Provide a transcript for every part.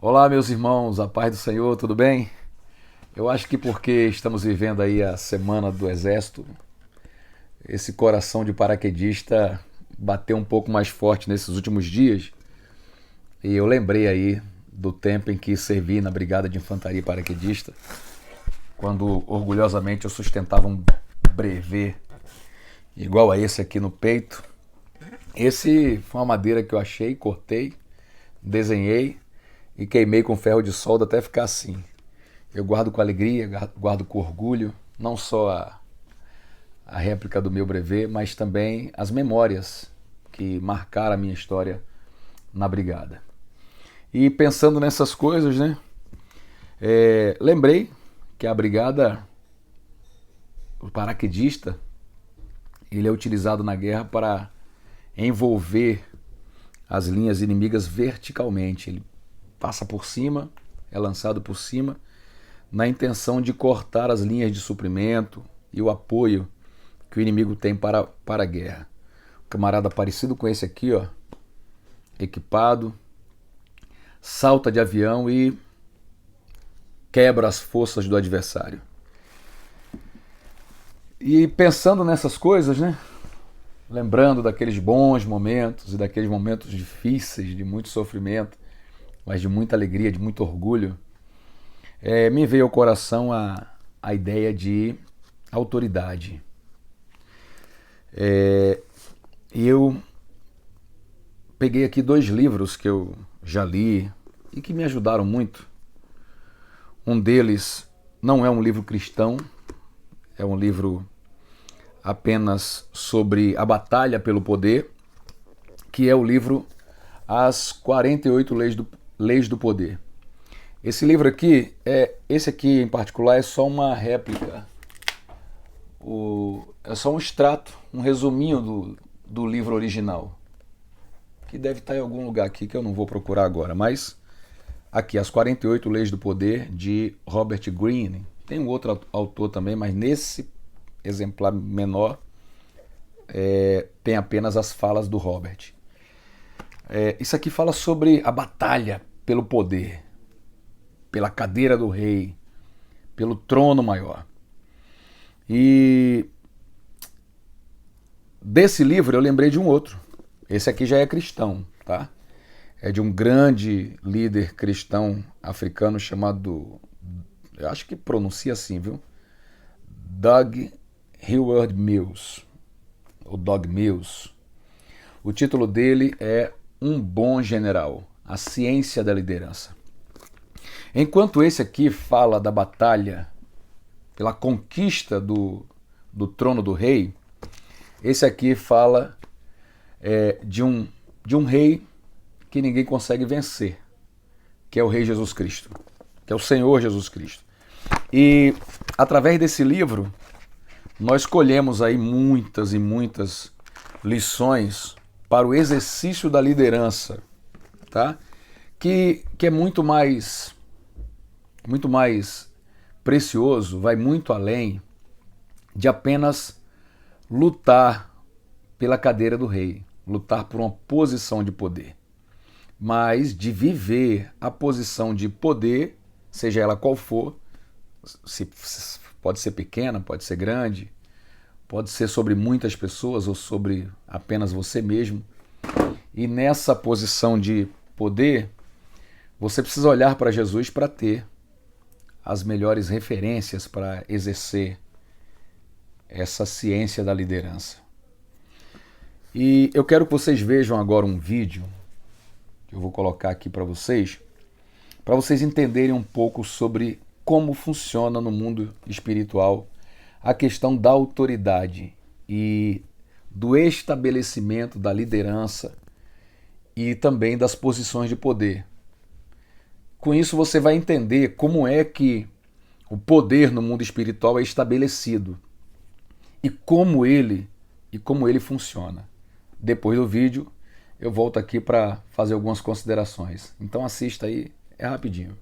Olá, meus irmãos, a paz do Senhor, tudo bem? Eu acho que porque estamos vivendo aí a Semana do Exército, esse coração de paraquedista bateu um pouco mais forte nesses últimos dias e eu lembrei aí do tempo em que servi na Brigada de Infantaria Paraquedista, quando orgulhosamente eu sustentava um brevê igual a esse aqui no peito. Esse foi uma madeira que eu achei, cortei, desenhei e queimei com ferro de solda até ficar assim. Eu guardo com alegria, guardo com orgulho, não só a réplica do meu brevê, mas também as memórias que marcaram a minha história na brigada. E pensando nessas coisas, né, lembrei que a brigada, o paraquedista, ele é utilizado na guerra para envolver as linhas inimigas verticalmente. Ele passa por cima, é lançado por cima, na intenção de cortar as linhas de suprimento e o apoio que o inimigo tem para a guerra. Um camarada parecido com esse aqui, ó, equipado, salta de avião e quebra as forças do adversário. E pensando nessas coisas, né, lembrando daqueles bons momentos e daqueles momentos difíceis, de muito sofrimento, mas de muita alegria, de muito orgulho, me veio ao coração a ideia de autoridade. E eu peguei aqui dois livros que eu já li e que me ajudaram muito. Um deles não é um livro cristão, é um livro apenas sobre a batalha pelo poder, que é o livro As 48 Leis do Poder. Esse livro aqui, esse aqui em particular, é só uma réplica, é só um extrato, um resuminho do livro original, que deve estar em algum lugar aqui que eu não vou procurar agora, mas aqui, As 48 Leis do Poder, de Robert Greene. Tem um outro autor também, mas nesse exemplar menor tem apenas as falas do Robert. Isso aqui fala sobre a batalha pelo poder, pela cadeira do rei, pelo trono maior. E desse livro eu lembrei de um outro. Esse aqui já é cristão, tá? É de um grande líder cristão africano chamado, eu acho que pronuncia assim, viu? Doug Heward Mills, ou Doug Mills. O título dele é Um Bom General, a Ciência da Liderança. Enquanto esse aqui fala da batalha pela conquista do trono do rei, esse aqui fala de um rei que ninguém consegue vencer, que é o Rei Jesus Cristo, que é o Senhor Jesus Cristo. E através desse livro, nós colhemos aí muitas e muitas lições para o exercício da liderança, tá? Que é muito mais precioso, vai muito além de apenas lutar pela cadeira do rei, lutar por uma posição de poder, mas de viver a posição de poder, seja ela qual for, pode ser pequena, pode ser grande, pode ser sobre muitas pessoas ou sobre apenas você mesmo. E nessa posição de poder, você precisa olhar para Jesus para ter as melhores referências para exercer essa ciência da liderança. E eu quero que vocês vejam agora um vídeo que eu vou colocar aqui para vocês entenderem um pouco sobre como funciona no mundo espiritual a questão da autoridade e do estabelecimento da liderança e também das posições de poder. Com isso você vai entender como é que o poder no mundo espiritual é estabelecido e como ele funciona. Depois do vídeo eu volto aqui para fazer algumas considerações. Então assista aí, é rapidinho.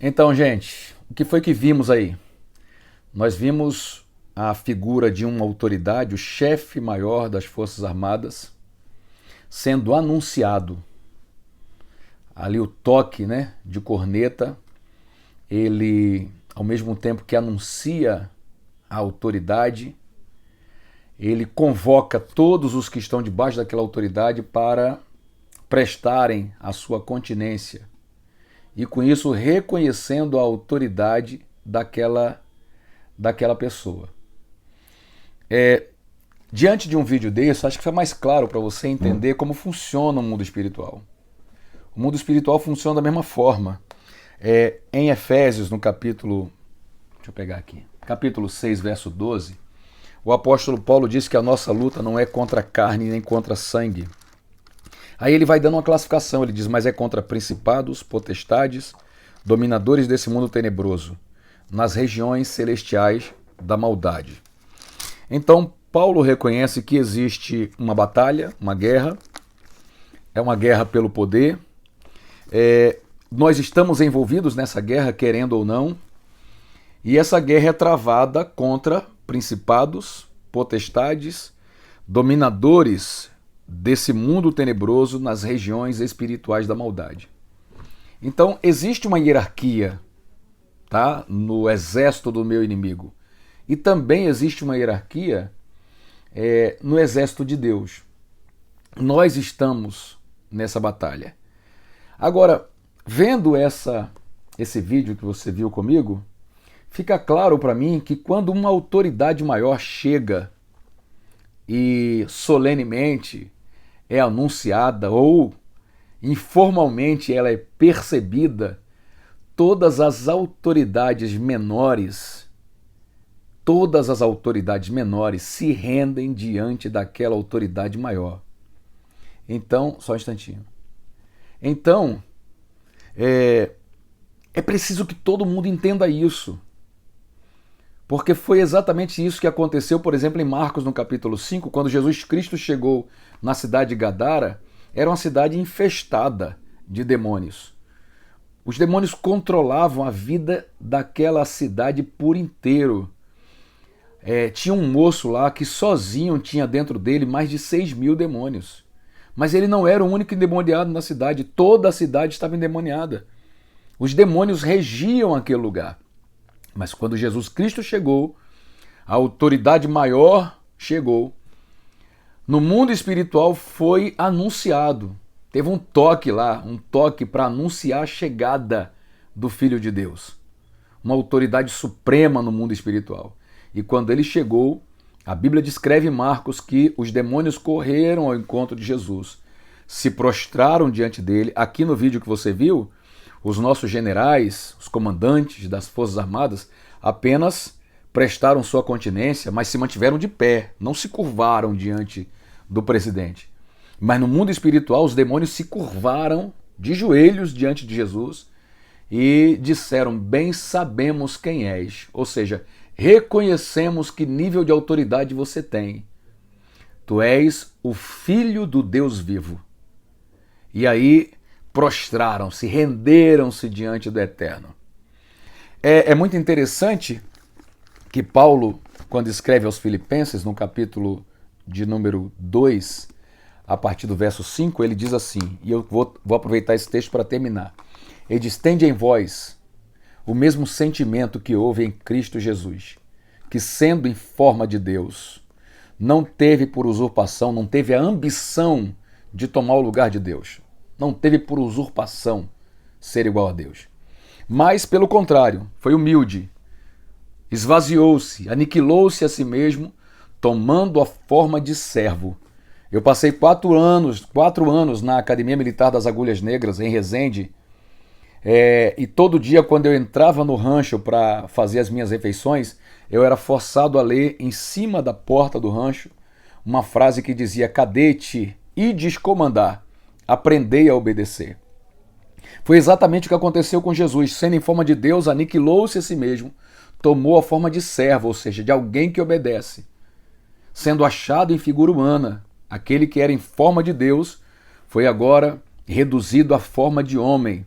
Então, gente, o que foi que vimos aí? Nós vimos a figura de uma autoridade, o chefe maior das Forças Armadas, sendo anunciado. Ali o toque, né, de corneta, ele, ao mesmo tempo que anuncia a autoridade, ele convoca todos os que estão debaixo daquela autoridade para prestarem a sua continência. E com isso reconhecendo a autoridade daquela pessoa. Diante de um vídeo desse, acho que fica mais claro para você entender como funciona o mundo espiritual. O mundo espiritual funciona da mesma forma. Em Efésios, no capítulo 6, verso 12, o apóstolo Paulo diz que a nossa luta não é contra a carne nem contra sangue. Aí ele vai dando uma classificação, ele diz, mas é contra principados, potestades, dominadores desse mundo tenebroso, nas regiões celestiais da maldade. Então, Paulo reconhece que existe uma batalha, uma guerra, é uma guerra pelo poder. Nós estamos envolvidos nessa guerra, querendo ou não, e essa guerra é travada contra principados, potestades, dominadores desse mundo tenebroso nas regiões espirituais da maldade. Então, existe uma hierarquia, tá, no exército do meu inimigo. E também existe uma hierarquia no exército de Deus. Nós estamos nessa batalha. Agora, vendo esse vídeo que você viu comigo, fica claro para mim que quando uma autoridade maior chega e solenemente é anunciada ou informalmente ela é percebida, todas as autoridades menores se rendem diante daquela autoridade maior. Então, só um instantinho. Então, é preciso que todo mundo entenda isso. Porque foi exatamente isso que aconteceu, por exemplo, em Marcos, no capítulo 5, quando Jesus Cristo chegou na cidade de Gadara, era uma cidade infestada de demônios. Os demônios controlavam a vida daquela cidade por inteiro. Tinha um moço lá que sozinho tinha dentro dele mais de 6.000 demônios. Mas ele não era o único endemoniado na cidade, toda a cidade estava endemoniada. Os demônios regiam aquele lugar. Mas quando Jesus Cristo chegou, a autoridade maior chegou. No mundo espiritual foi anunciado. Teve um toque lá, um toque para anunciar a chegada do Filho de Deus. Uma autoridade suprema no mundo espiritual. E quando ele chegou, a Bíblia descreve em Marcos que os demônios correram ao encontro de Jesus, se prostraram diante dele. Aqui no vídeo que você viu, os nossos generais, os comandantes das Forças Armadas, apenas prestaram sua continência, mas se mantiveram de pé, não se curvaram diante do presidente. Mas no mundo espiritual, os demônios se curvaram de joelhos diante de Jesus e disseram, bem sabemos quem és. Ou seja, reconhecemos que nível de autoridade você tem. Tu és o Filho do Deus vivo. E aí prostraram-se, renderam-se diante do Eterno. É muito interessante que Paulo, quando escreve aos Filipenses, no capítulo de número 2, a partir do verso 5, ele diz assim, e eu vou aproveitar esse texto para terminar. Ele diz, tende em vós o mesmo sentimento que houve em Cristo Jesus, que sendo em forma de Deus, não teve por usurpação, não teve a ambição de tomar o lugar de Deus. Não teve por usurpação ser igual a Deus. Mas, pelo contrário, foi humilde, esvaziou-se, aniquilou-se a si mesmo, tomando a forma de servo. Eu passei 4 anos na Academia Militar das Agulhas Negras, em Resende, e todo dia, quando eu entrava no rancho para fazer as minhas refeições, eu era forçado a ler em cima da porta do rancho uma frase que dizia, cadete, ides comandar. Aprendei a obedecer. Foi exatamente o que aconteceu com Jesus. Sendo em forma de Deus, aniquilou-se a si mesmo, tomou a forma de servo, ou seja, de alguém que obedece. Sendo achado em figura humana, aquele que era em forma de Deus foi agora reduzido à forma de homem.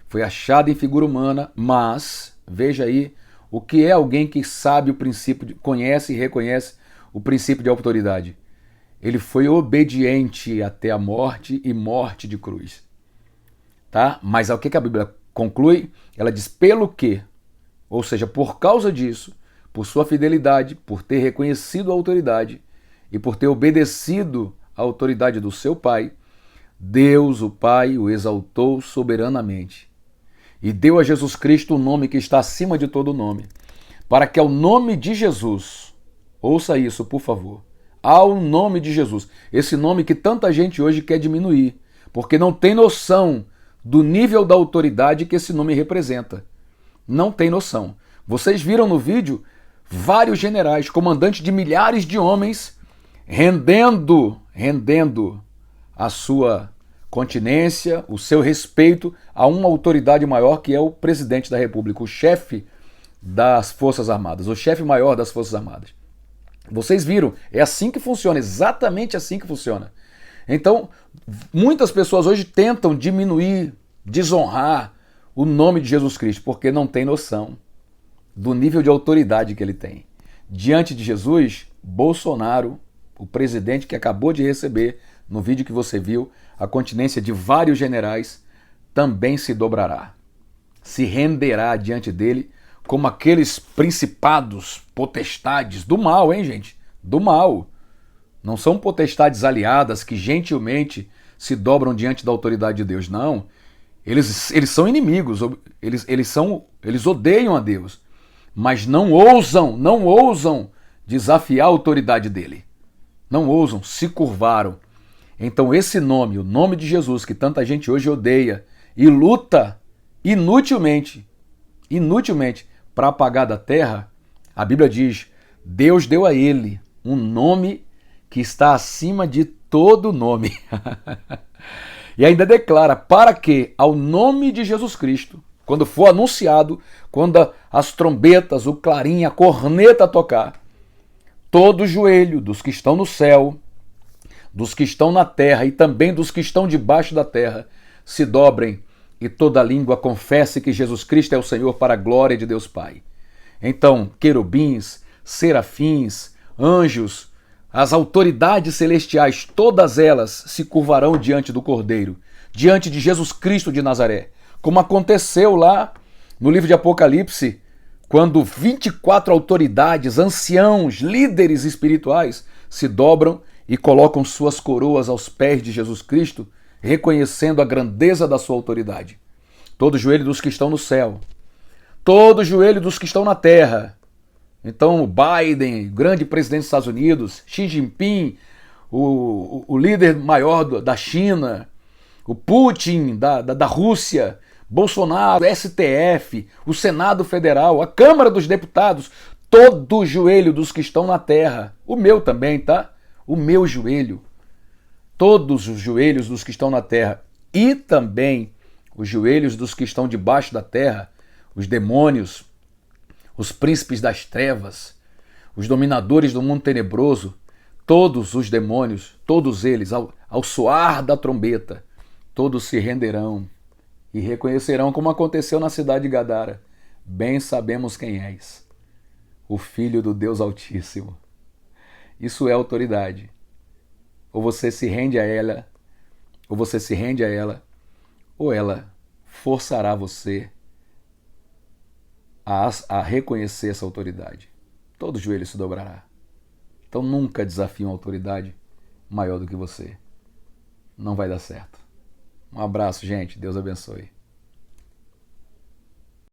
foi achado em figura humana, mas, veja aí, o que é alguém que sabe o princípio, conhece e reconhece o princípio de autoridade? Ele foi obediente até a morte e morte de cruz. Tá? Mas o que a Bíblia conclui? Ela diz pelo quê? Ou seja, por causa disso, por sua fidelidade, por ter reconhecido a autoridade e por ter obedecido à autoridade do seu Pai, Deus, o Pai, o exaltou soberanamente e deu a Jesus Cristo o nome que está acima de todo nome, para que ao nome de Jesus, ouça isso, por favor, ao nome de Jesus, esse nome que tanta gente hoje quer diminuir, porque não tem noção do nível da autoridade que esse nome representa. Não tem noção. Vocês viram no vídeo vários generais, comandantes de milhares de homens, rendendo a sua continência, o seu respeito a uma autoridade maior que é o presidente da República, o chefe das Forças Armadas, o chefe maior das Forças Armadas. Vocês viram, é assim que funciona, exatamente assim que funciona. Então, muitas pessoas hoje tentam diminuir, desonrar o nome de Jesus Cristo, porque não tem noção do nível de autoridade que ele tem. Diante de Jesus, Bolsonaro, o presidente que acabou de receber, no vídeo que você viu, a continência de vários generais, também se dobrará. Se renderá diante dele como aqueles principados, potestades do mal, hein, gente? Do mal. Não são potestades aliadas que gentilmente se dobram diante da autoridade de Deus, não. Eles são inimigos, eles odeiam a Deus, mas não ousam desafiar a autoridade dele. Não ousam, se curvaram. Então esse nome, o nome de Jesus, que tanta gente hoje odeia e luta inutilmente para apagar da terra, a Bíblia diz, Deus deu a ele um nome que está acima de todo nome. E ainda declara, para que ao nome de Jesus Cristo, quando for anunciado, quando as trombetas, o clarim, a corneta tocar, todo joelho dos que estão no céu, dos que estão na terra e também dos que estão debaixo da terra, se dobrem e toda língua confesse que Jesus Cristo é o Senhor para a glória de Deus Pai. Então, querubins, serafins, anjos, as autoridades celestiais, todas elas se curvarão diante do Cordeiro, diante de Jesus Cristo de Nazaré, como aconteceu lá no livro de Apocalipse, quando 24 autoridades, anciãos, líderes espirituais se dobram e colocam suas coroas aos pés de Jesus Cristo, reconhecendo a grandeza da sua autoridade. Todo joelho dos que estão no céu, todo joelho dos que estão na terra. Então, o Biden, grande presidente dos Estados Unidos, Xi Jinping, o líder maior da China, o Putin da Rússia, Bolsonaro, STF, o Senado Federal, a Câmara dos Deputados, todo joelho dos que estão na terra, o meu também, tá? O meu joelho, todos os joelhos dos que estão na terra e também os joelhos dos que estão debaixo da terra, os demônios, os príncipes das trevas, os dominadores do mundo tenebroso, todos os demônios, todos eles, ao soar da trombeta, todos se renderão e reconhecerão, como aconteceu na cidade de Gadara, bem sabemos quem és, o Filho do Deus Altíssimo. Isso é autoridade. Ou você se rende a ela, ou ela forçará você a reconhecer essa autoridade. Todo joelho se dobrará. Então nunca desafie uma autoridade maior do que você. Não vai dar certo. Um abraço, gente. Deus abençoe.